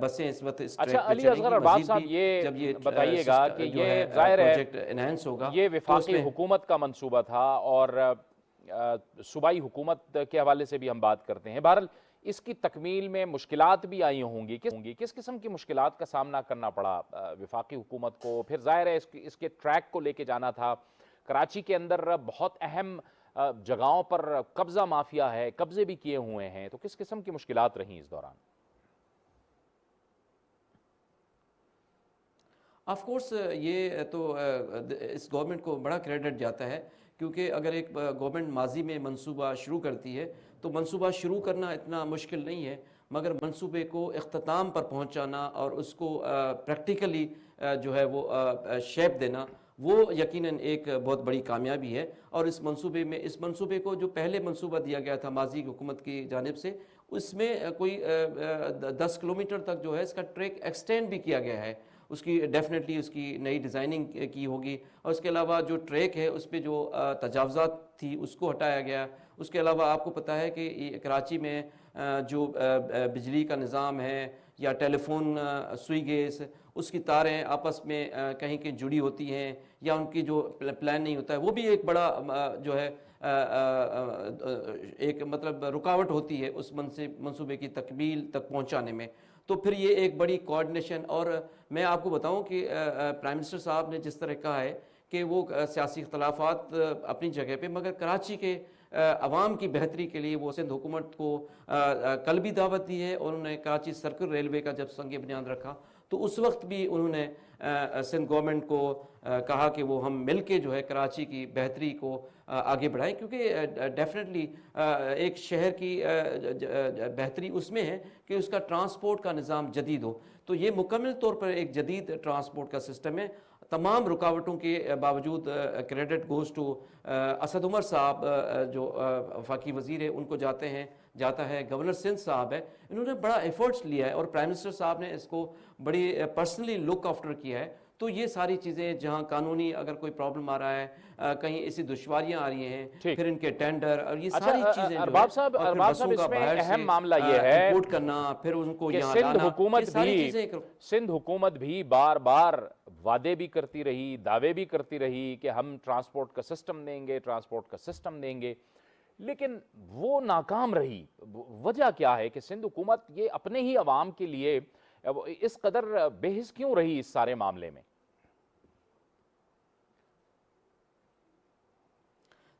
بسیں اس وقت اس اچھا ٹریک پہ علی چلیں اصغر گی. ارباب مزید صاحب، بھی یہ جب یہ بتائیے گا کہ جو یہ ہے ظاہر ہے پروجیکٹ انہینس ہوگا یہ تو اس وفاقی میں حکومت کا منصوبہ تھا اور صوبائی حکومت کے حوالے سے بھی ہم بات کرتے ہیں. بہرحال اس کی تکمیل میں مشکلات بھی آئی ہوں گی. کس قسم کی مشکلات کا سامنا کرنا پڑا وفاقی حکومت کو؟ پھر ظاہر ہے اس کے ٹریک کو لے کے جانا تھا. کراچی کے اندر بہت اہم جگہوں پر قبضہ مافیا ہے، قبضے بھی کیے ہوئے ہیں، تو کس قسم کی مشکلات رہیں اس دوران؟ آف کورس یہ تو اس گورنمنٹ کو بڑا کریڈٹ جاتا ہے، کیونکہ اگر ایک گورنمنٹ ماضی میں منصوبہ شروع کرتی ہے تو منصوبہ شروع کرنا اتنا مشکل نہیں ہے، مگر منصوبے کو اختتام پر پہنچانا اور اس کو پریکٹیکلی جو ہے وہ شیپ دینا، وہ یقیناً ایک بہت بڑی کامیابی ہے. اور اس منصوبے کو جو پہلے منصوبہ دیا گیا تھا ماضی حکومت کی جانب سے، اس میں کوئی 10 کلومیٹر تک جو ہے اس کا ٹریک ایکسٹینڈ بھی کیا گیا ہے. اس کی ڈیفینیٹلی اس کی نئی ڈیزائننگ کی ہوگی، اور اس کے علاوہ جو ٹریک ہے اس پہ جو تجاوزات تھی اس کو ہٹایا گیا. اس کے علاوہ آپ کو پتہ ہے کہ کراچی میں جو بجلی کا نظام ہے یا ٹیلی فون سوئی گیس، اس کی تاریں آپس میں کہیں کہیں جڑی ہوتی ہیں یا ان کی جو پلان نہیں ہوتا ہے، وہ بھی ایک بڑا جو ہے ایک مطلب رکاوٹ ہوتی ہے اس منصوبے کی تکمیل تک پہنچانے میں. تو پھر یہ ایک بڑی کوآرڈینیشن. اور میں آپ کو بتاؤں کہ پرائم منسٹر صاحب نے جس طرح کہا ہے کہ وہ سیاسی اختلافات اپنی جگہ پہ، مگر کراچی کے عوام کی بہتری کے لیے وہ سندھ حکومت کو کل بھی دعوت دی ہے، اور انہوں نے کراچی سرکل ریلوے کا جب سنگ بنیاد رکھا تو اس وقت بھی انہوں نے سندھ گورنمنٹ کو کہا کہ وہ ہم مل کے جو ہے کراچی کی بہتری کو آگے بڑھائیں، کیونکہ ڈیفینیٹلی ایک شہر کی بہتری اس میں ہے کہ اس کا ٹرانسپورٹ کا نظام جدید ہو. تو یہ مکمل طور پر ایک جدید ٹرانسپورٹ کا سسٹم ہے. تمام رکاوٹوں کے باوجود credit goes to Asad Umar صاحب جو وفاقی وزیر ہے، ان کو جاتا ہے. گورنر سندھ صاحب ہے، انہوں نے بڑا ایفرٹس لیا ہے، اور پرائم منسٹر صاحب نے اس کو بڑی پرسنلی لک آفٹر کیا ہے. تو یہ ساری چیزیں جہاں قانونی اگر کوئی پرابلم آ رہا ہے، کہیں ایسی دشواریاں آ رہی ہیں، ٹھیک. پھر ان کے ٹینڈر اور یہ اچھا ساری چیزیں جو ہے، اور پھر ارباب صاحب بسوں کا اس میں باہر اہم سے معاملہ یہ ہے امپورٹ کرنا، پھر ان کو کہ یہاں لانا، یہ ساری چیزیں سندھ حکومت بھی بار بار وعدے بھی کرتی رہی، دعوے بھی کرتی رہی کہ ہم ٹرانسپورٹ کا سسٹم دیں گے، لیکن وہ ناکام رہی. وجہ کیا ہے کہ سندھ حکومت یہ اپنے ہی عوام کے لیے اس قدر بے حس کیوں رہی اس سارے معاملے میں؟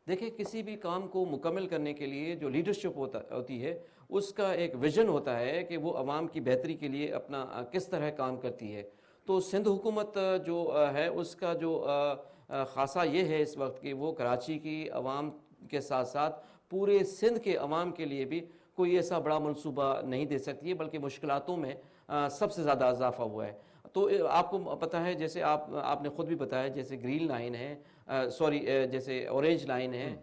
دیکھیں، کسی بھی کام کو مکمل کرنے کے لیے جو لیڈرشپ ہوتی ہے، اس کا ایک ویژن ہوتا ہے کہ وہ عوام کی بہتری کے لیے اپنا کس طرح کام کرتی ہے. تو سندھ حکومت جو ہے اس کا جو خاصہ یہ ہے اس وقت کہ وہ کراچی کی عوام کے ساتھ ساتھ پورے سندھ کے عوام کے لیے بھی کوئی ایسا بڑا منصوبہ نہیں دے سکتی ہے، بلکہ مشکلاتوں میں سب سے زیادہ اضافہ ہوا ہے. تو آپ کو پتہ ہے، جیسے آپ نے خود بھی بتایا، جیسے گرین لائن ہے، جیسے اورینج لائن ہے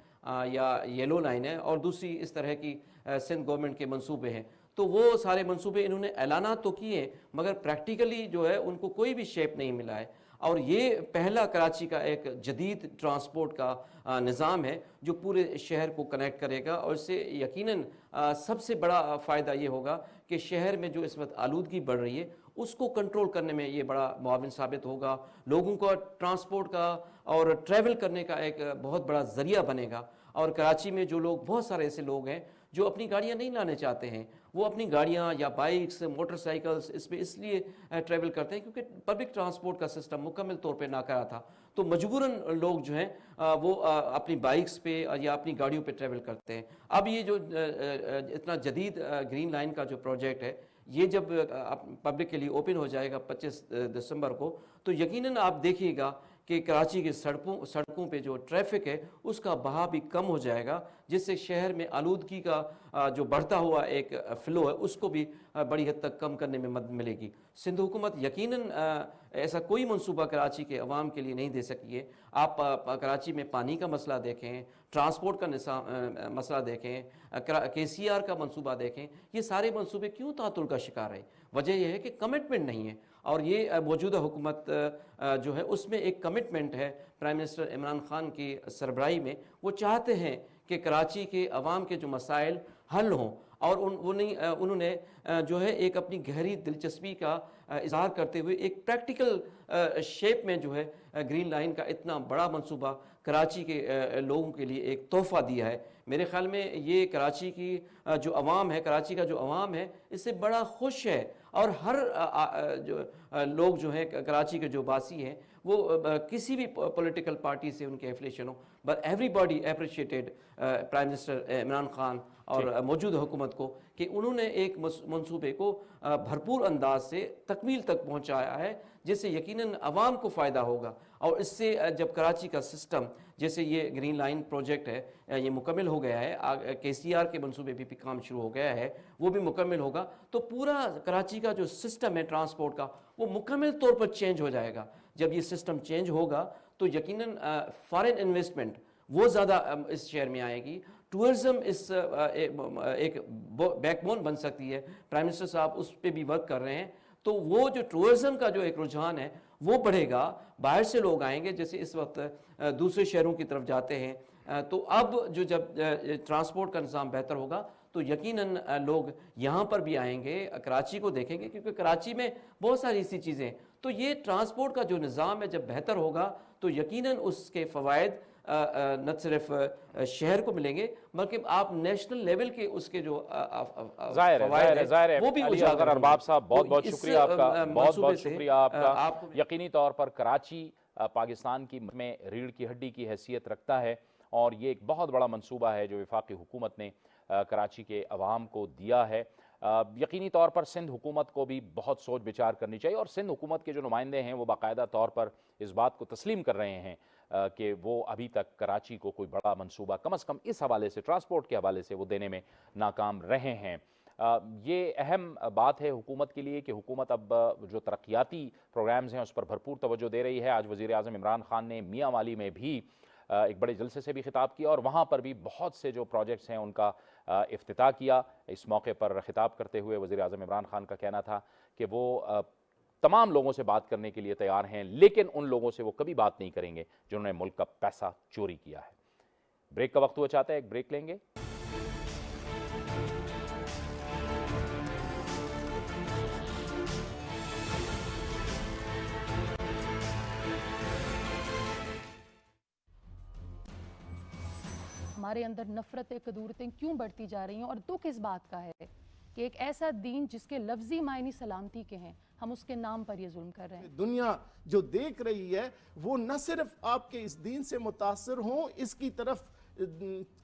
یا یلو لائن ہے، اور دوسری اس طرح کی سندھ گورنمنٹ کے منصوبے ہیں. تو وہ سارے منصوبے انہوں نے اعلانات تو کیے، مگر پریکٹیکلی جو ہے ان کو کوئی بھی شیپ نہیں ملا ہے. اور یہ پہلا کراچی کا ایک جدید ٹرانسپورٹ کا نظام ہے جو پورے شہر کو کنیکٹ کرے گا، اور اس سے یقیناً سب سے بڑا فائدہ یہ ہوگا کہ شہر میں جو اس وقت آلودگی بڑھ رہی ہے اس کو کنٹرول کرنے میں یہ بڑا معاون ثابت ہوگا. لوگوں کو ٹرانسپورٹ کا اور ٹریول کرنے کا ایک بہت بڑا ذریعہ بنے گا. اور کراچی میں جو لوگ، بہت سارے ایسے لوگ ہیں جو اپنی گاڑیاں نہیں لانے چاہتے ہیں، وہ اپنی گاڑیاں یا بائکس، موٹر سائیکلز اس لیے ٹریول کرتے ہیں کیونکہ پبلک ٹرانسپورٹ کا سسٹم مکمل طور پہ ناکارہ تھا. تو مجبوراً لوگ جو ہیں وہ اپنی بائکس پہ یا اپنی گاڑیوں پہ ٹریول کرتے ہیں. اب یہ جو اتنا جدید گرین لائن کا جو پروجیکٹ ہے، یہ جب پبلک کے لیے اوپن ہو جائے گا 25 دسمبر کو، تو یقیناً آپ دیکھیے گا کہ کراچی کی سڑکوں پہ جو ٹریفک ہے اس کا بہاؤ بھی کم ہو جائے گا، جس سے شہر میں آلودگی کا جو بڑھتا ہوا ایک فلو ہے اس کو بھی بڑی حد تک کم کرنے میں مدد ملے گی. سندھ حکومت یقیناً ایسا کوئی منصوبہ کراچی کے عوام کے لیے نہیں دے سکی ہے. آپ کراچی میں پانی کا مسئلہ دیکھیں، ٹرانسپورٹ کا مسئلہ دیکھیں، KCR کا منصوبہ دیکھیں، یہ سارے منصوبے کیوں تعطل کا شکار ہیں؟ وجہ یہ ہے کہ کمٹمنٹ نہیں ہے. اور یہ موجودہ حکومت جو ہے اس میں ایک کمٹمنٹ ہے پرائم منسٹر عمران خان کی سربراہی میں. وہ چاہتے ہیں کہ کراچی کے عوام کے جو مسائل حل ہوں، اور انہوں نے جو ہے ایک اپنی گہری دلچسپی کا اظہار کرتے ہوئے ایک پریکٹیکل شیپ میں جو ہے گرین لائن کا اتنا بڑا منصوبہ کراچی کے لوگوں کے لیے ایک تحفہ دیا ہے. میرے خیال میں یہ کراچی کی جو عوام ہے، کراچی کا جو عوام ہے، اس سے بڑا خوش ہے. اور ہر جو لوگ جو ہیں کراچی کے جو باسی ہیں وہ کسی بھی پولیٹیکل پارٹی سے ان کے affiliation who, but every body appreciated prime minister Imran Khan اور موجودہ حکومت کو کہ انہوں نے ایک منصوبے کو بھرپور انداز سے تکمیل تک پہنچایا ہے، جس سے یقیناً عوام کو فائدہ ہوگا. اور اس سے جب کراچی کا سسٹم جیسے یہ گرین لائن پروجیکٹ ہے یہ مکمل ہو گیا ہے، KCR کے منصوبے بھی کام شروع ہو گیا ہے، وہ بھی مکمل ہوگا، تو پورا کراچی کا جو سسٹم ہے ٹرانسپورٹ کا وہ مکمل طور پر چینج ہو جائے گا. جب یہ سسٹم چینج ہوگا تو یقیناً فارن انویسٹمنٹ وہ زیادہ اس شہر میں آئے گی. ٹورزم اس ایک بیک بون بن سکتی ہے. پرائم منسٹر صاحب اس پہ بھی ورک کر رہے ہیں. تو وہ جو ٹورزم کا جو ایک رجحان ہے وہ بڑھے گا، باہر سے لوگ آئیں گے، جیسے اس وقت دوسرے شہروں کی طرف جاتے ہیں. تو اب جب ٹرانسپورٹ کا نظام بہتر ہوگا تو یقیناً لوگ یہاں پر بھی آئیں گے، کراچی کو دیکھیں گے، کیونکہ کراچی میں بہت ساری ایسی چیزیں ہیں. تو یہ ٹرانسپورٹ کا جو نظام ہے جب بہتر ہوگا تو یقیناً اس کے فوائد نہ صرف شہر کو ملیں گے بلکہ آپ نیشنل لیول کے اس کے جو فوائد ہیں وہ بھی اجاگر ارباب صاحب بہت بہت شکریہ آپ کا، بہت بہت شکریہ آپ کا. یقینی طور پر کراچی پاکستان کی میں ریڑھ کی ہڈی کی حیثیت رکھتا ہے اور یہ ایک بہت بڑا منصوبہ ہے جو وفاقی حکومت نے کراچی کے عوام کو دیا ہے. یقینی طور پر سندھ حکومت کو بھی بہت سوچ بچار کرنی چاہیے اور سندھ حکومت کے جو نمائندے ہیں وہ باقاعدہ طور پر اس بات کو تسلیم کر رہے ہیں کہ وہ ابھی تک کراچی کو کوئی بڑا منصوبہ کم از کم اس حوالے سے ٹرانسپورٹ کے حوالے سے وہ دینے میں ناکام رہے ہیں. یہ اہم بات ہے حکومت کے لیے کہ حکومت اب جو ترقیاتی پروگرامز ہیں اس پر بھرپور توجہ دے رہی ہے. آج وزیر اعظم عمران خان نے میاں والی میں بھی ایک بڑے جلسے سے بھی خطاب کیا اور وہاں پر بھی بہت سے جو پروجیکٹس ہیں ان کا افتتاح کیا. اس موقع پر خطاب کرتے ہوئے وزیر اعظم عمران خان کا کہنا تھا کہ وہ تمام لوگوں سے بات کرنے کے لیے تیار ہیں لیکن ان لوگوں سے وہ کبھی بات نہیں کریں گے جنہوں نے ملک کا پیسہ چوری کیا ہے. بریک کا وقت ہوا چاہتا ہے، ایک بریک لیں گے. ہمارے اندر نفرتیں، کدورتیں کیوں بڑھتی جا رہی ہیں اور دکھ اس بات کا ہے کہ ایک ایسا دین جس کے لفظی معنی سلامتی کے ہیں ہم اس کے نام پر یہ ظلم کر رہے ہیں. دنیا جو دیکھ رہی ہے وہ نہ صرف آپ کے اس دین سے متاثر ہوں، اس کی طرف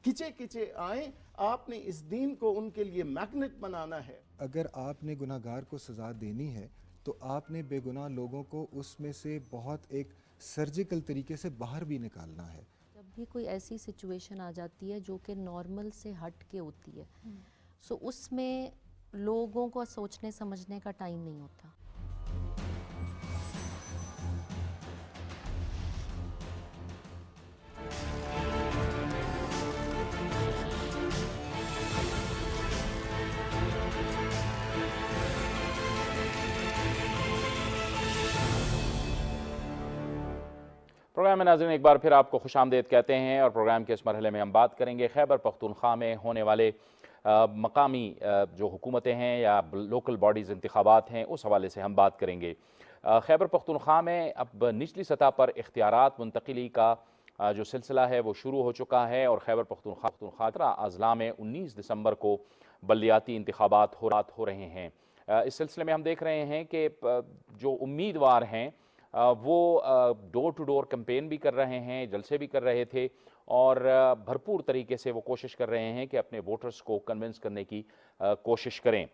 کھچے آئیں. آپ نے اس دین کو ان کے لیے میگنٹ بنانا ہے. اگر آپ نے گناہگار کو سزا دینی ہے تو آپ نے بے گناہ لوگوں کو اس میں سے بہت ایک سرجیکل طریقے سے باہر بھی نکالنا ہے. جب بھی کوئی ایسی سچویشن آ جاتی ہے جو کہ نارمل سے ہٹ کے ہوتی ہے سو اس میں لوگوں کو سوچنے سمجھنے کا ٹائم نہیں ہوتا. پروگرام میں ناظرین ایک بار پھر آپ کو خوش آمدید کہتے ہیں اور پروگرام کے اس مرحلے میں ہم بات کریں گے خیبر پختونخوا میں ہونے والے مقامی جو حکومتیں ہیں یا لوکل باڈیز انتخابات ہیں اس حوالے سے ہم بات کریں گے. خیبر پختونخوا میں اب نچلی سطح پر اختیارات منتقلی کا جو سلسلہ ہے وہ شروع ہو چکا ہے اور خیبر پختونخوا اضلاع میں 19 دسمبر کو بلدیاتی انتخابات ہو رہے ہیں. اس سلسلے میں ہم دیکھ رہے ہیں کہ جو امیدوار ہیں وہ ڈور ٹو ڈور کمپین بھی کر رہے ہیں، جلسے بھی کر رہے تھے اور بھرپور طریقے سے وہ کوشش کر رہے ہیں کہ اپنے ووٹرز کو کنونس کرنے کی کوشش کریں.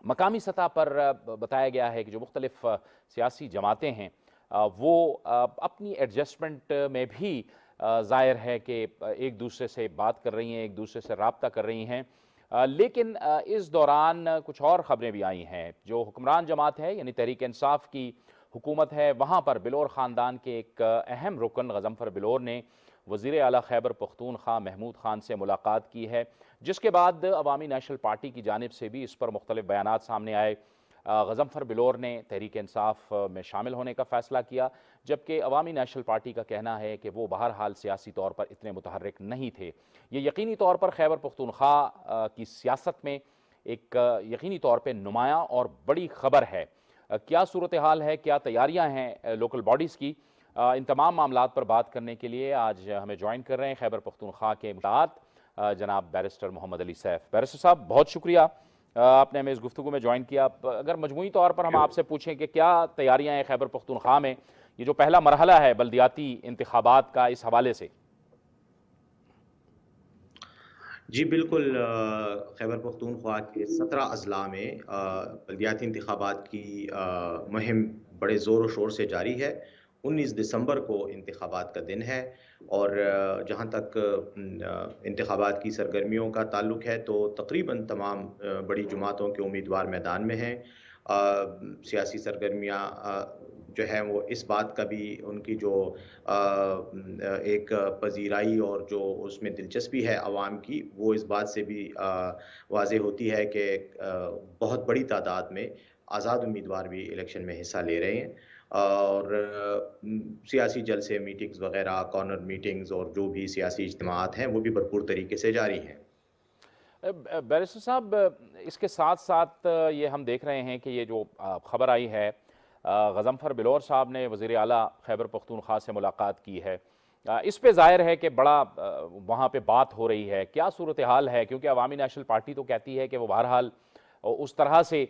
مقامی سطح پر بتایا گیا ہے کہ جو مختلف سیاسی جماعتیں ہیں وہ اپنی ایڈجسٹمنٹ میں بھی ظاہر ہے کہ ایک دوسرے سے بات کر رہی ہیں، ایک دوسرے سے رابطہ کر رہی ہیں. لیکن اس دوران کچھ اور خبریں بھی آئی ہیں. جو حکمران جماعت ہے یعنی تحریک انصاف کی حکومت ہے وہاں پر بلور خاندان کے ایک اہم رکن غضنفر بلور نے وزیر اعلیٰ خیبر پختونخوا محمود خان سے ملاقات کی ہے، جس کے بعد عوامی نیشنل پارٹی کی جانب سے بھی اس پر مختلف بیانات سامنے آئے. غضنفر بلور نے تحریک انصاف میں شامل ہونے کا فیصلہ کیا، جبکہ عوامی نیشنل پارٹی کا کہنا ہے کہ وہ بہرحال سیاسی طور پر اتنے متحرک نہیں تھے۔ یہ یقینی طور پر خیبر پختونخوا کی سیاست میں ایک یقینی طور پہ نمایاں اور بڑی خبر ہے۔ کیا صورتحال ہے، کیا تیاریاں ہیں لوکل باڈیز کی، ان تمام معاملات پر بات کرنے کے لیے آج ہمیں جوائن کر رہے ہیں خیبر پختونخوا کے مشاہد جناب بیرسٹر محمد علی سیف۔ بیرسٹر صاحب بہت شکریہ آپ نے ہمیں اس گفتگو میں جوائن کیا۔ اگر مجموعی طور پر ہم آپ سے پوچھیں کہ کیا تیاریاں ہیں خیبر پختونخوا میں، یہ جو پہلا مرحلہ ہے بلدیاتی انتخابات کا، اس حوالے سے؟ جی بالکل، خیبر پختونخوا کے 17 اضلاع میں بلدیاتی انتخابات کی مہم بڑے زور و شور سے جاری ہے۔ 19 دسمبر کو انتخابات کا دن ہے، اور جہاں تک انتخابات کی سرگرمیوں کا تعلق ہے تو تقریباً تمام بڑی جماعتوں کے امیدوار میدان میں ہیں۔ سیاسی سرگرمیاں جو ہیں وہ اس بات کا بھی ان کی جو ایک پذیرائی اور جو اس میں دلچسپی ہے عوام کی، وہ اس بات سے بھی واضح ہوتی ہے کہ بہت بڑی تعداد میں آزاد امیدوار بھی الیکشن میں حصہ لے رہے ہیں، اور سیاسی جلسے، میٹنگز وغیرہ، کارنر میٹنگز اور جو بھی سیاسی اجتماعات ہیں وہ بھی بھرپور طریقے سے جاری ہیں۔ بیرسٹر صاحب، اس کے ساتھ ساتھ یہ ہم دیکھ رہے ہیں کہ یہ جو خبر آئی ہے، غضنفر بلور صاحب نے وزیر اعلیٰ خیبر پختونخوا سے ملاقات کی ہے، اس پہ ظاہر ہے کہ بڑا وہاں پہ بات ہو رہی ہے۔ کیا صورتحال ہے؟ کیونکہ عوامی نیشنل پارٹی تو کہتی ہے کہ وہ بہرحال اس طرح سے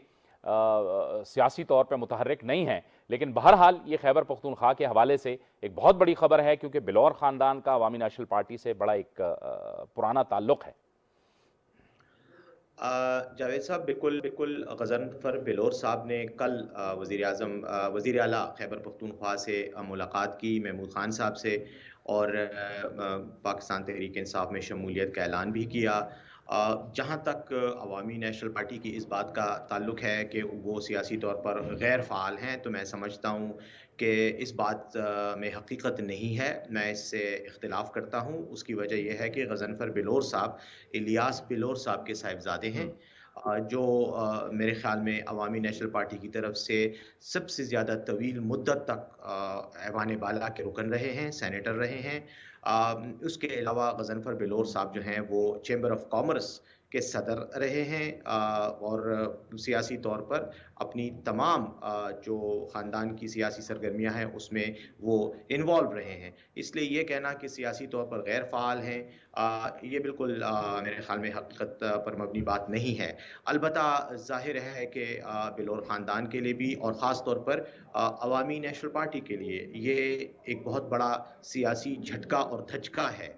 سیاسی طور پہ متحرک نہیں ہیں، لیکن بہرحال یہ خیبر پختونخوا کے حوالے سے ایک بہت بڑی خبر ہے، کیونکہ بلور خاندان کا عوامی نیشنل پارٹی سے بڑا ایک پرانا تعلق ہے۔ جاوید صاحب، بالکل غضنفر بلور صاحب نے کل وزیر اعلیٰ خیبر پختونخوا سے ملاقات کی، محمود خان صاحب سے، اور پاکستان تحریک انصاف میں شمولیت کا اعلان بھی کیا۔ جہاں تک عوامی نیشنل پارٹی کی اس بات کا تعلق ہے کہ وہ سیاسی طور پر غیر فعال ہیں، تو میں سمجھتا ہوں کہ اس بات میں حقیقت نہیں ہے، میں اس سے اختلاف کرتا ہوں۔ اس کی وجہ یہ ہے کہ غضنفر بلور صاحب الیاس بلور صاحب کے صاحبزادے ہیں، جو میرے خیال میں عوامی نیشنل پارٹی کی طرف سے سب سے زیادہ طویل مدت تک ایوان بالا کے رکن رہے ہیں، سینیٹر رہے ہیں۔ اس کے علاوہ غضنفر بلور صاحب جو ہیں وہ چیمبر آف کامرس کے صدر رہے ہیں، اور سیاسی طور پر اپنی تمام جو خاندان کی سیاسی سرگرمیاں ہیں اس میں وہ انوالو رہے ہیں۔ اس لیے یہ کہنا کہ سیاسی طور پر غیر فعال ہیں، یہ بالکل میرے خیال میں حقیقت پر مبنی بات نہیں ہے۔ البتہ ظاہر ہے کہ بلور خاندان کے لیے بھی، اور خاص طور پر عوامی نیشنل پارٹی کے لیے، یہ ایک بہت بڑا سیاسی جھٹکا اور دھچکا ہے،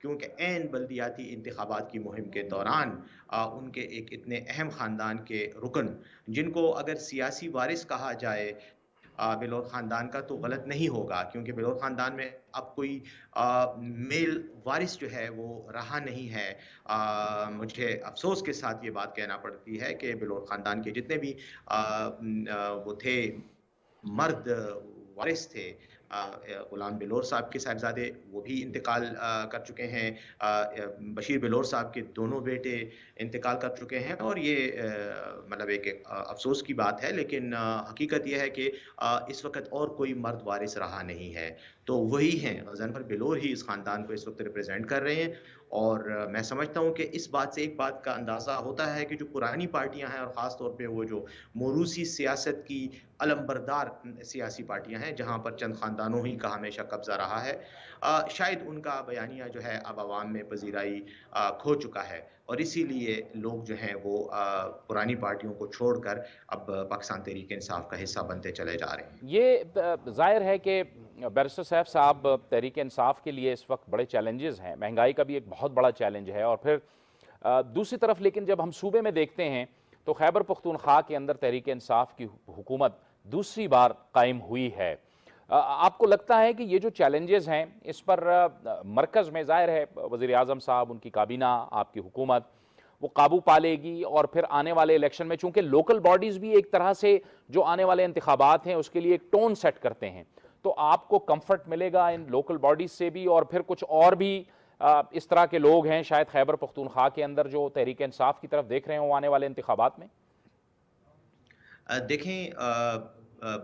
کیونکہ عین بلدیاتی انتخابات کی مہم کے دوران ان کے ایک اتنے اہم خاندان کے رکن، جن کو اگر سیاسی وارث کہا جائے بلور خاندان کا تو غلط نہیں ہوگا، کیونکہ بلور خاندان میں اب کوئی میل وارث جو ہے وہ رہا نہیں ہے۔ مجھے افسوس کے ساتھ یہ بات کہنا پڑتی ہے کہ بلور خاندان کے جتنے بھی وہ تھے مرد وارث تھے، غلام بلور صاحب کے صاحبزادے، وہ بھی انتقال کر چکے ہیں، بشیر بلور صاحب کے دونوں بیٹے انتقال کر چکے ہیں، اور یہ مطلب ایک افسوس کی بات ہے، لیکن حقیقت یہ ہے کہ اس وقت اور کوئی مرد وارث رہا نہیں ہے، تو وہی ہیں، غضنفر بلور ہی اس خاندان کو اس وقت ریپرزینٹ کر رہے ہیں۔ اور میں سمجھتا ہوں کہ اس بات سے ایک بات کا اندازہ ہوتا ہے کہ جو پرانی پارٹیاں ہیں، اور خاص طور پہ وہ جو موروثی سیاست کی علمبردار سیاسی پارٹیاں ہیں، جہاں پر چند خاندانوں ہی کا ہمیشہ قبضہ رہا ہے، شاید ان کا بیانیہ جو ہے اب عوام میں پذیرائی کھو چکا ہے، اور اسی لیے لوگ جو ہیں وہ پرانی پارٹیوں کو چھوڑ کر اب پاکستان تحریک انصاف کا حصہ بنتے چلے جا رہے ہیں۔ یہ ظاہر ہے کہ بیرسٹر سیف صاحب، تحریک انصاف کے لیے اس وقت بڑے چیلنجز ہیں، مہنگائی کا بھی ایک بہت بڑا چیلنج ہے، اور پھر دوسری طرف لیکن جب ہم صوبے میں دیکھتے ہیں تو خیبر پختونخوا کے اندر تحریک انصاف کی حکومت دوسری بار قائم ہوئی ہے۔ آپ کو لگتا ہے کہ یہ جو چیلنجز ہیں اس پر مرکز میں ظاہر ہے وزیر اعظم صاحب، ان کی کابینہ، آپ کی حکومت وہ قابو پا لے گی، اور پھر آنے والے الیکشن میں چونکہ لوکل باڈیز بھی ایک طرح سے جو آنے والے انتخابات ہیں اس کے لیے ایک ٹون سیٹ کرتے ہیں، تو آپ کو کمفرٹ ملے گا ان لوکل باڈیز سے بھی، اور پھر کچھ اور بھی اس طرح کے لوگ ہیں شاید خیبر پختونخوا کے اندر جو تحریک انصاف کی طرف دیکھ رہے ہوں آنے والے انتخابات میں؟ دیکھیں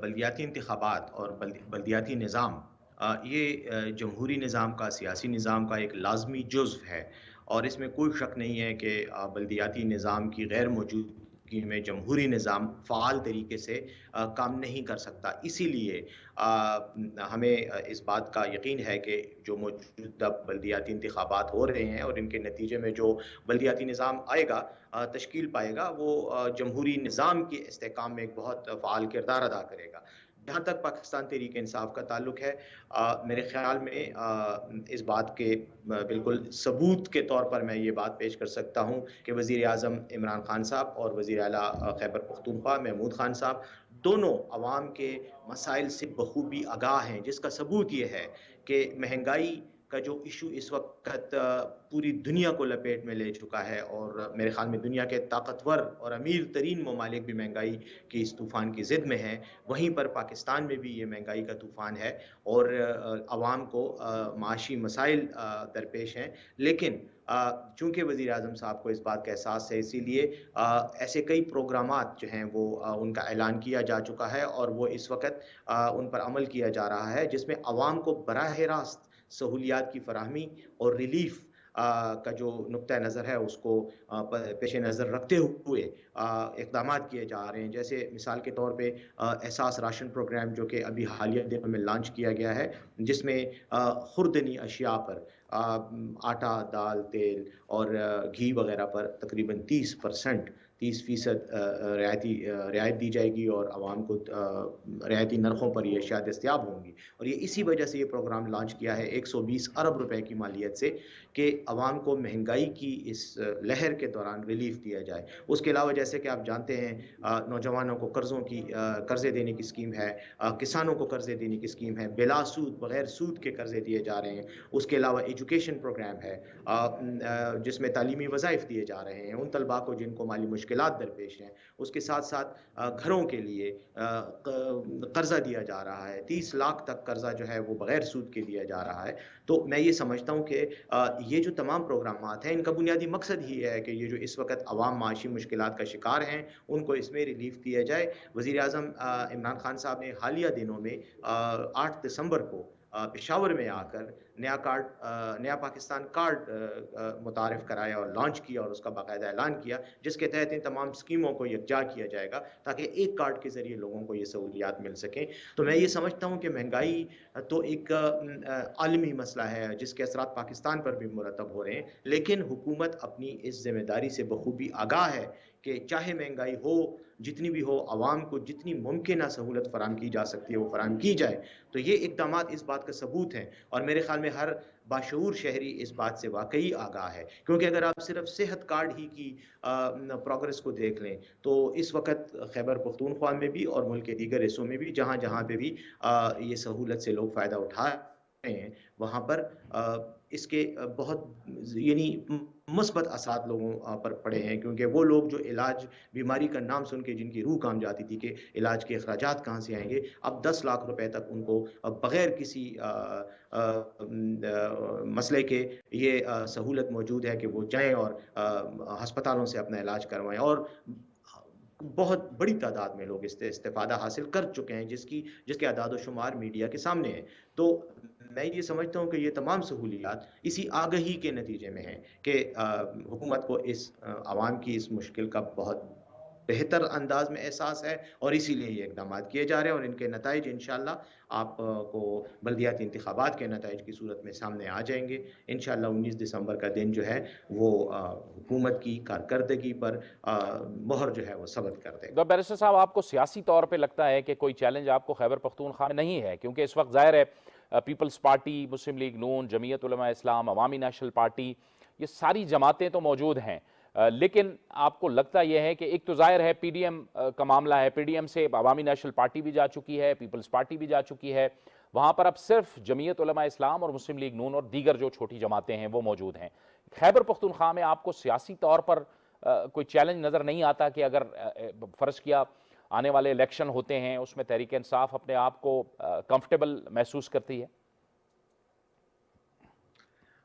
بلدیاتی انتخابات اور بلدیاتی نظام یہ جمہوری نظام کا، سیاسی نظام کا ایک لازمی جزو ہے، اور اس میں کوئی شک نہیں ہے کہ بلدیاتی نظام کی غیر موجودگی میں جمہوری نظام فعال طریقے سے کام نہیں کر سکتا۔ اسی لیے ہمیں اس بات کا یقین ہے کہ جو موجودہ بلدیاتی انتخابات ہو رہے ہیں اور ان کے نتیجے میں جو بلدیاتی نظام آئے گا، تشکیل پائے گا، وہ جمہوری نظام کے استحکام میں ایک بہت فعال کردار ادا کرے گا۔ جہاں تک پاکستان تحریک انصاف کا تعلق ہے، میرے خیال میں اس بات کے بالکل ثبوت کے طور پر میں یہ بات پیش کر سکتا ہوں کہ وزیر اعظم عمران خان صاحب اور وزیر اعلیٰ خیبر پختونخوا محمود خان صاحب دونوں عوام کے مسائل سے بخوبی آگاہ ہیں، جس کا ثبوت یہ ہے کہ مہنگائی کا جو ایشو اس وقت پوری دنیا کو لپیٹ میں لے چکا ہے، اور میرے خیال میں دنیا کے طاقتور اور امیر ترین ممالک بھی مہنگائی کی اس طوفان کی زد میں ہیں، وہیں پر پاکستان میں بھی یہ مہنگائی کا طوفان ہے اور عوام کو معاشی مسائل درپیش ہیں۔ لیکن چونکہ وزیر اعظم صاحب کو اس بات کا احساس ہے، اسی لیے ایسے کئی پروگرامات جو ہیں وہ ان کا اعلان کیا جا چکا ہے اور وہ اس وقت ان پر عمل کیا جا رہا ہے، جس میں عوام کو براہ راست سہولیات کی فراہمی اور ریلیف کا جو نقطہ نظر ہے اس کو پیش نظر رکھتے ہوئے اقدامات کیے جا رہے ہیں۔ جیسے مثال کے طور پہ احساس راشن پروگرام جو کہ ابھی حالیہ دنوں میں لانچ کیا گیا ہے، جس میں خوردنی اشیاء پر آٹا، دال، تیل اور گھی وغیرہ پر تقریباً 30% رعایت دی جائے گی اور عوام کو رعایتی نرخوں پر یہ اشیاء دستیاب ہوں گی، اور یہ اسی وجہ سے یہ پروگرام لانچ کیا ہے 120 ارب روپے کی مالیت سے، کہ عوام کو مہنگائی کی اس لہر کے دوران ریلیف دیا جائے۔ اس کے علاوہ جیسے کہ آپ جانتے ہیں نوجوانوں کو قرضے دینے کی اسکیم ہے، کسانوں کو قرضے دینے کی اسکیم ہے، بلا سود، بغیر سود کے قرضے دیے جا رہے ہیں۔ اس کے علاوہ ایجوکیشن پروگرام ہے جس میں تعلیمی وظائف دیے جا رہے ہیں ان طلباء کو جن کو مالی مشکلات درپیش ہیں۔ اس کے ساتھ ساتھ گھروں کے لیے قرضہ دیا جا رہا ہے، 30 لاکھ تک قرضہ جو ہے وہ بغیر سود کے دیا جا رہا ہے۔ تو میں یہ سمجھتا ہوں کہ یہ جو تمام پروگرامات ہیں ان کا بنیادی مقصد ہی ہے کہ یہ جو اس وقت عوام معاشی مشکلات کا شکار ہیں ان کو اس میں ریلیف دیا جائے۔ وزیر اعظم عمران خان صاحب نے حالیہ دنوں میں 8 دسمبر کو پشاور میں آ کر نیا پاکستان کارڈ متعارف کرایا اور لانچ کیا اور اس کا باقاعدہ اعلان کیا، جس کے تحت ان تمام اسکیموں کو یکجا کیا جائے گا تاکہ ایک کارڈ کے ذریعے لوگوں کو یہ سہولیات مل سکیں۔ تو میں یہ سمجھتا ہوں کہ مہنگائی تو ایک عالمی مسئلہ ہے جس کے اثرات پاکستان پر بھی مرتب ہو رہے ہیں، لیکن حکومت اپنی اس ذمہ داری سے بخوبی آگاہ ہے کہ چاہے مہنگائی ہو، جتنی بھی ہو، عوام کو جتنی ممکنہ سہولت فراہم کی جا سکتی ہے وہ فراہم کی جائے۔ تو یہ اقدامات اس بات کا ثبوت ہیں، اور میرے خیال میں ہر باشعور شہری اس بات سے واقعی آگاہ ہے، کیونکہ اگر آپ صرف صحت کارڈ ہی کی پروگرس کو دیکھ لیں تو اس وقت خیبر پختونخوا میں بھی اور ملک کے دیگر حصوں میں بھی جہاں جہاں پہ بھی یہ سہولت سے لوگ فائدہ اٹھا رہے ہیں، وہاں پر اس کے بہت یعنی مثبت اثرات لوگوں پر پڑے ہیں، کیونکہ وہ لوگ جو علاج بیماری کا نام سن کے جن کی روح کام جاتی تھی کہ علاج کے اخراجات کہاں سے آئیں گے، اب 10 لاکھ روپے تک ان کو بغیر کسی مسئلے کے یہ سہولت موجود ہے کہ وہ جائیں اور ہسپتالوں سے اپنا علاج کروائیں، اور بہت بڑی تعداد میں لوگ اس سے استفادہ حاصل کر چکے ہیں جس کے اعداد و شمار میڈیا کے سامنے ہیں۔ تو میں یہ سمجھتا ہوں کہ یہ تمام سہولیات اسی آگہی کے نتیجے میں ہیں کہ حکومت کو اس عوام کی اس مشکل کا بہت بہتر انداز میں احساس ہے، اور اسی لیے یہ اقدامات کیے جا رہے ہیں، اور ان کے نتائج انشاءاللہ آپ کو بلدیاتی انتخابات کے نتائج کی صورت میں سامنے آ جائیں گے۔ انشاءاللہ 19 دسمبر کا دن جو ہے وہ حکومت کی کارکردگی پر مہر جو ہے وہ ثبت کر دے گا۔ بیرسٹر صاحب، آپ کو سیاسی طور پہ لگتا ہے کہ کوئی چیلنج آپ کو خیبر پختونخوا میں نہیں ہے؟ کیونکہ اس وقت ظاہر ہے پیپلز پارٹی، مسلم لیگ نون، جمعیت علماء اسلام، عوامی نیشنل پارٹی، یہ ساری جماعتیں تو موجود ہیں، لیکن آپ کو لگتا یہ ہے کہ ایک تو ظاہر ہے پی ڈی ایم کا معاملہ ہے، پی ڈی ایم سے عوامی نیشنل پارٹی بھی جا چکی ہے، پیپلز پارٹی بھی جا چکی ہے، وہاں پر اب صرف جمعیت علماء اسلام اور مسلم لیگ نون اور دیگر جو چھوٹی جماعتیں ہیں وہ موجود ہیں۔ خیبر پختونخوا میں آپ کو سیاسی طور پر کوئی چیلنج نظر نہیں آتا کہ اگر فرض کیا آنے والے الیکشن ہوتے ہیں اس میں تحریک انصاف اپنے آپ کو کمفرٹیبل محسوس کرتی ہے؟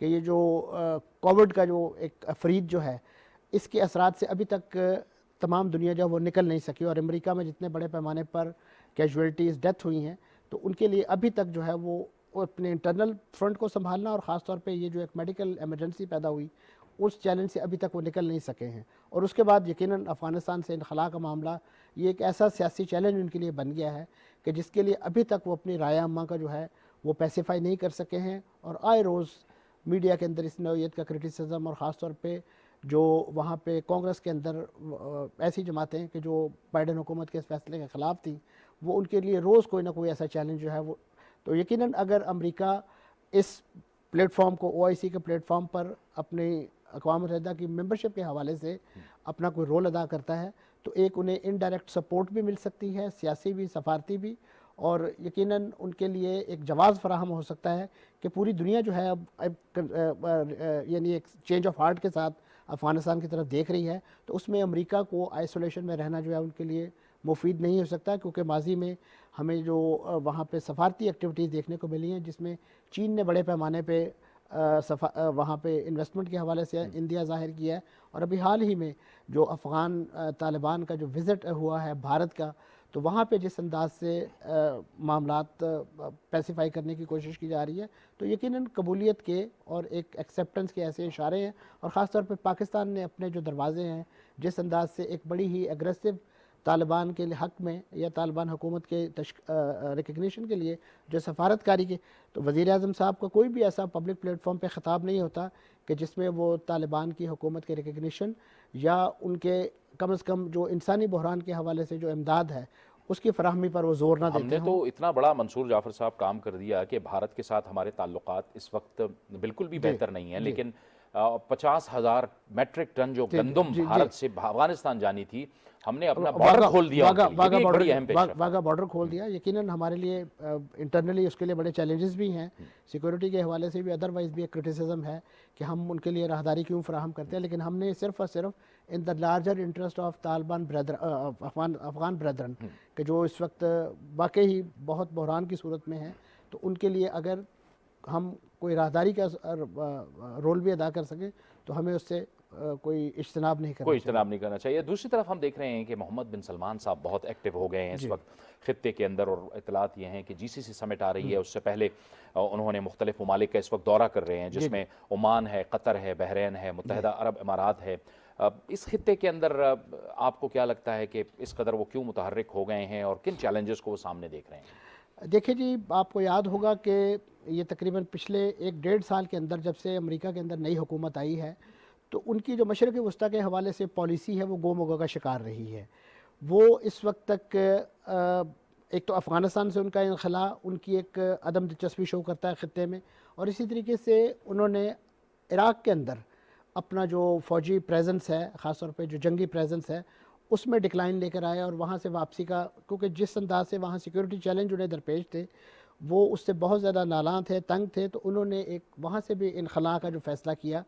کہ یہ جو کووڈ کا جو ایک افرید جو ہے اس کے اثرات سے ابھی تک تمام دنیا جو ہے وہ نکل نہیں سکی، اور امریکہ میں جتنے بڑے پیمانے پر کیجویلٹیز ڈیتھ ہوئی ہیں تو ان کے لیے ابھی تک جو ہے وہ اپنے انٹرنل فرنٹ کو سنبھالنا، اور خاص طور پہ یہ جو ایک میڈیکل ایمرجنسی پیدا ہوئی اس چیلنج سے ابھی تک وہ نکل نہیں سکے ہیں. اور اس کے بعد یقیناً افغانستان سے انخلا کا معاملہ یہ ایک ایسا سیاسی چیلنج ان کے لیے بن گیا ہے کہ جس کے لیے ابھی تک وہ اپنی رائے عامہ کا جو ہے وہ پیسیفائی نہیں کر سکے ہیں. اور آئے روز میڈیا کے اندر اس نوعیت کا کرٹیسزم، اور خاص طور پہ جو وہاں پہ کانگریس کے اندر ایسی جماعتیں کہ جو بائیڈن حکومت کے اس فیصلے کے خلاف تھیں، وہ ان کے لیے روز کوئی نہ کوئی ایسا چیلنج جو ہے وہ. تو یقیناً اگر امریکہ اس پلیٹ فارم کو OIC کے پلیٹ فارم پر اپنی اقوام متحدہ کی ممبرشپ کے حوالے سے اپنا کوئی رول ادا کرتا ہے تو ایک انہیں انڈائریکٹ سپورٹ بھی مل سکتی ہے، سیاسی بھی، سفارتی بھی، اور یقیناً ان کے لیے ایک جواز فراہم ہو سکتا ہے کہ پوری دنیا جو ہے اب یعنی ایک چینج آف ہارٹ کے ساتھ افغانستان کی طرف دیکھ رہی ہے. تو اس میں امریکہ کو آئسولیشن میں رہنا جو ہے ان کے لیے مفید نہیں ہو سکتا، کیونکہ ماضی میں ہمیں جو وہاں پہ سفارتی ایکٹیویٹیز دیکھنے کو ملی ہیں جس میں چین نے بڑے پیمانے پہ وہاں پہ انویسٹمنٹ کے حوالے سے اندیا ظاہر کیا ہے، اور ابھی حال ہی میں جو افغان طالبان کا جو وزٹ ہوا ہے بھارت کا، تو وہاں پہ جس انداز سے معاملات پیسیفائی کرنے کی کوشش کی جا رہی ہے تو یقیناً قبولیت کے اور ایک ایکسیپٹنس کے ایسے اشارے ہیں. اور خاص طور پہ پاکستان نے اپنے جو دروازے ہیں جس انداز سے ایک بڑی ہی ایگریسو طالبان کے حق میں یا طالبان حکومت کے ریکگنیشن کے لیے جو سفارت کاری کے، تو وزیر اعظم صاحب کا کوئی بھی ایسا پبلک پلیٹ فارم پہ خطاب نہیں ہوتا کہ جس میں وہ طالبان کی حکومت کے ریکگنیشن یا ان کے کم از کم جو انسانی بحران کے حوالے سے جو امداد ہے اس کی فراہمی پر وہ زور نہ دیتے ہم نے تو اتنا بڑا منصور جعفر صاحب کام کر دیا کہ بھارت کے ساتھ ہمارے تعلقات اس وقت بالکل بھی بہتر نہیں ہیں، لیکن 50,000 میٹرک ٹن جو گندم بھارت سے افغانستان جانی تھی ہم نے اپنا بارڈر کھول دیا، واگا بارڈر کھول دیا. یقیناً ہمارے لیے انٹرنلی اس کے لیے بڑے چیلنجز بھی ہیں، سیکورٹی کے حوالے سے بھی، ادروائز بھی ایک کرٹیسزم ہے کہ ہم ان کے لیے راہداری کیوں فراہم کرتے ہیں. لیکن ہم نے صرف اور صرف in the larger interest of Taliban Afghan brethren کہ جو اس وقت واقعی ہی بہت بحران کی صورت میں ہیں، تو ان کے لیے اگر ہم کوئی راہداری کا رول بھی ادا کر سکیں تو ہمیں اس سے کوئی اجتناب نہیں کرنا چاہیے. دوسری طرف ہم دیکھ رہے ہیں کہ محمد بن سلمان صاحب بہت ایکٹیو ہو گئے ہیں اس وقت خطے کے اندر، اور اطلاعات یہ ہیں کہ GCC سمٹ آ رہی ہے، اس سے پہلے انہوں نے مختلف ممالک کا اس وقت دورہ کر رہے ہیں جس میں عمان ہے، قطر ہے، بحرین ہے، متحدہ عرب امارات ہے. اس خطے کے اندر آپ کو کیا لگتا ہے کہ اس قدر وہ کیوں متحرک ہو گئے ہیں اور کن چیلنجز کو وہ سامنے دیکھ رہے ہیں؟ دیکھیں جی، آپ کو یاد ہوگا کہ یہ تقریباً پچھلے 1-1.5 سال کے اندر جب سے امریکہ کے اندر نئی حکومت آئی ہے تو ان کی جو مشرق وسطیٰ کے حوالے سے پالیسی ہے وہ گم و گو کا شکار رہی ہے. وہ اس وقت تک ایک تو افغانستان سے ان کا انخلا ان کی ایک عدم دلچسپی شو کرتا ہے خطے میں، اور اسی طریقے سے انہوں نے عراق کے اندر اپنا جو فوجی پریزنس ہے، خاص طور پہ جو جنگی پریزنس ہے، اس میں ڈکلائن لے کر آئے، اور وہاں سے واپسی کا، کیونکہ جس انداز سے وہاں سیکورٹی چیلنج انہیں درپیش تھے وہ اس سے بہت زیادہ نالاں تھے، تنگ تھے، تو انہوں نے ایک وہاں سے بھی انخلا کا جو فیصلہ کیا.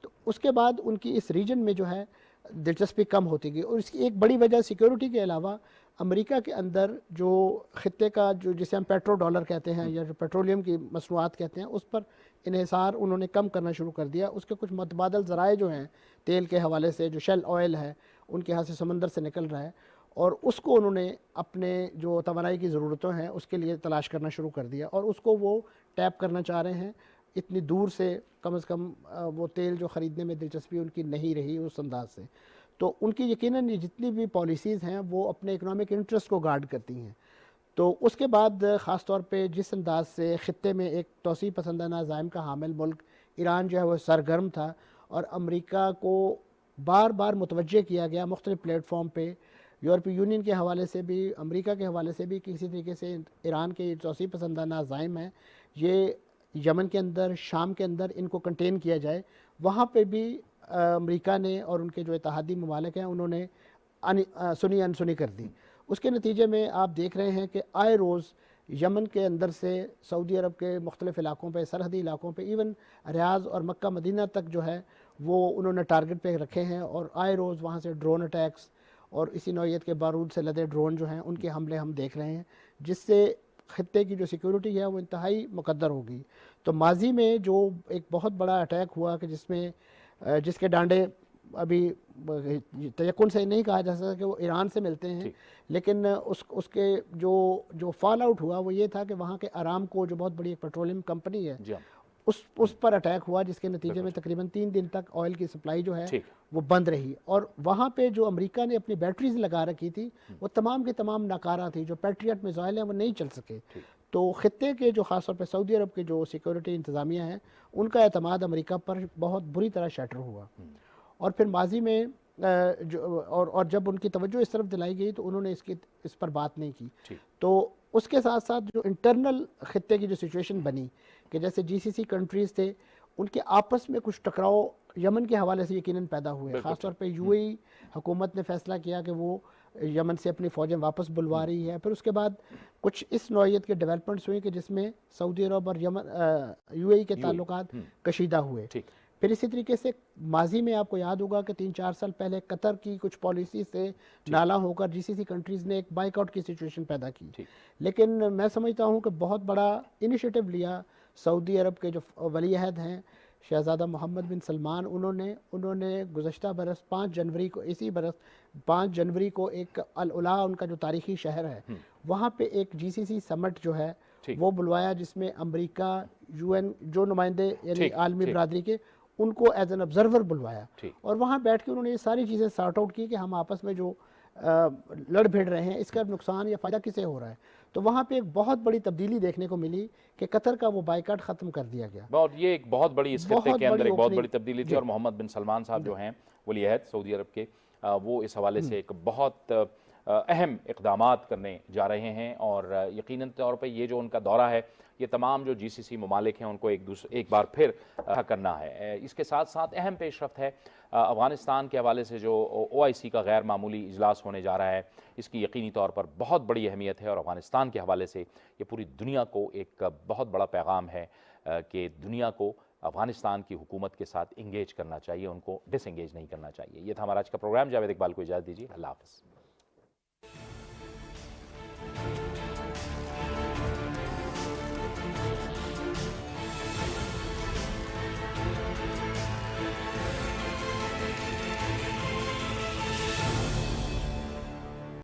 تو اس کے بعد ان کی اس ریجن میں جو ہے دلچسپی کم ہوتی گئی، اور اس کی ایک بڑی وجہ سیکورٹی کے علاوہ امریکہ کے اندر جو خطے کا جو جسے ہم پیٹرو ڈالر کہتے ہیں یا جو پیٹرولیم کی مصنوعات کہتے ہیں اس پر انحصار انہوں نے کم کرنا شروع کر دیا. اس کے کچھ متبادل ذرائع جو ہیں تیل کے حوالے سے، جو شیل آئل ہے ان کے ہاں سے سمندر سے نکل رہا ہے، اور اس کو انہوں نے اپنے جو توانائی کی ضرورتوں ہیں اس کے لیے تلاش کرنا شروع کر دیا، اور اس کو وہ ٹیپ کرنا چاہ رہے ہیں. اتنی دور سے کم از کم وہ تیل جو خریدنے میں دلچسپی ان کی نہیں رہی اس انداز سے. تو ان کی یقیناً یہ جتنی بھی پالیسیز ہیں وہ اپنے اکنامک انٹرسٹ کو گارڈ کرتی ہیں. تو اس کے بعد خاص طور پہ جس انداز سے خطے میں ایک توسیع پسندانہ عزائم کا حامل ملک ایران جو ہے وہ سرگرم تھا، اور امریکہ کو بار بار متوجہ کیا گیا مختلف پلیٹ فارم پہ، یورپی یونین کے حوالے سے بھی، امریکہ کے حوالے سے بھی، کسی طریقے سے ایران کے توسیع پسندانہ عزائم ہیں یہ یمن کے اندر، شام کے اندر ان کو کنٹین کیا جائے. وہاں پہ بھی امریکہ نے اور ان کے جو اتحادی ممالک ہیں انہوں نے سنی انسنی کر دی. اس کے نتیجے میں آپ دیکھ رہے ہیں کہ آئے روز یمن کے اندر سے سعودی عرب کے مختلف علاقوں پہ، سرحدی علاقوں پہ، ایون ریاض اور مکہ مدینہ تک جو ہے وہ انہوں نے ٹارگٹ پہ رکھے ہیں، اور آئے روز وہاں سے ڈرون اٹیکس اور اسی نوعیت کے بارود سے لدے ڈرون جو ہیں ان کے حملے ہم دیکھ رہے ہیں، جس سے خطے کی جو سیکیورٹی ہے وہ انتہائی مقدر ہوگی. تو ماضی میں جو ایک بہت بڑا اٹیک ہوا کہ جس کے ڈانڈے ابھی تیقن سے نہیں کہا جا سکتا کہ وہ ایران سے ملتے ہیں, لیکن اس کے جو فال آؤٹ ہوا وہ یہ تھا کہ وہاں کے ارامکو جو بہت بڑی ایک پیٹرولیم کمپنی ہے اس پر اٹیک ہوا, جس کے نتیجے میں تقریباً 3 دن تک آئل کی سپلائی جو ہے وہ بند رہی. اور وہاں پہ جو امریکہ نے اپنی بیٹریز لگا رکھی تھی وہ تمام کی تمام ناکارہ تھی, جو پیٹریٹ میزائل ہیں وہ نہیں چل سکے. تو خطے کے جو خاص طور پہ سعودی عرب کے جو سیکورٹی انتظامیہ ہیں ان کا اعتماد امریکہ پر بہت بری طرح شیٹر ہوا. اور پھر ماضی میں اور جب ان کی توجہ اس طرف دلائی گئی تو انہوں نے اس پر بات نہیں کی. تو اس کے ساتھ ساتھ جو انٹرنل خطے کی جو سچویشن بنی کہ جیسے جی سی سی کنٹریز تھے ان کے آپس میں کچھ ٹکراؤ یمن کے حوالے سے یقیناً پیدا ہوئے. خاص طور پہ یو اے ای حکومت نے فیصلہ کیا کہ وہ یمن سے اپنی فوجیں واپس بلوا رہی ہے. پھر اس کے بعد کچھ اس نوعیت کے ڈیولپمنٹس ہوئے کہ جس میں سعودی عرب اور یو اے ای کے تعلقات کشیدہ ہوئے. پھر اسی طریقے سے ماضی میں آپ کو یاد ہوگا کہ 3-4 سال پہلے قطر کی کچھ پالیسی سے نالا ہو کر جی سی سی کنٹریز نے ایک بائک آؤٹ کی سچویشن پیدا کی. لیکن میں سمجھتا ہوں کہ بہت بڑا انیشیٹو لیا سعودی عرب کے جو ولی عہد ہیں شہزادہ محمد بن سلمان, انہوں نے گزشتہ برس 5 جنوری کو ایک العلا ان کا جو تاریخی شہر ہے وہاں پہ ایک جی سی سی سمٹ جو ہے وہ بلوایا, جس میں امریکہ یو این جو نمائندے یعنی عالمی برادری کے ان کو ایز این آبزرور بلوایا. اور وہاں بیٹھ کے انہوں نے یہ ساری چیزیں سارٹ آؤٹ کی کہ ہم آپس میں جو لڑ بھیڑ رہے ہیں اس کا نقصان یا فائدہ کسے ہو رہا ہے. تو وہاں پہ ایک بہت بڑی تبدیلی دیکھنے کو ملی کہ قطر کا وہ بائیکاٹ ختم کر دیا گیا. اور یہ ایک بہت بڑی اس خطے کے اندر ایک بہت بڑی تبدیلی تھی. اور محمد بن سلمان صاحب جو ہیں ولی عہد سعودی عرب کے, وہ اس حوالے سے ایک بہت اہم اقدامات کرنے جا رہے ہیں. اور یقیناً طور پہ یہ جو ان کا دورہ ہے یہ تمام جو جی سی سی ممالک ہیں ان کو ایک بار پھر کرنا ہے. اس کے ساتھ ساتھ اہم پیش رفت ہے افغانستان کے حوالے سے جو او آئی سی کا غیر معمولی اجلاس ہونے جا رہا ہے, اس کی یقینی طور پر بہت بڑی اہمیت ہے. اور افغانستان کے حوالے سے یہ پوری دنیا کو ایک بہت بڑا پیغام ہے کہ دنیا کو افغانستان کی حکومت کے ساتھ انگیج کرنا چاہیے, ان کو ڈس انگیج نہیں کرنا چاہیے. یہ تھا ہمارا آج کا پروگرام. جاوید اقبال کو اجازت دیجیے. اللہ حافظ.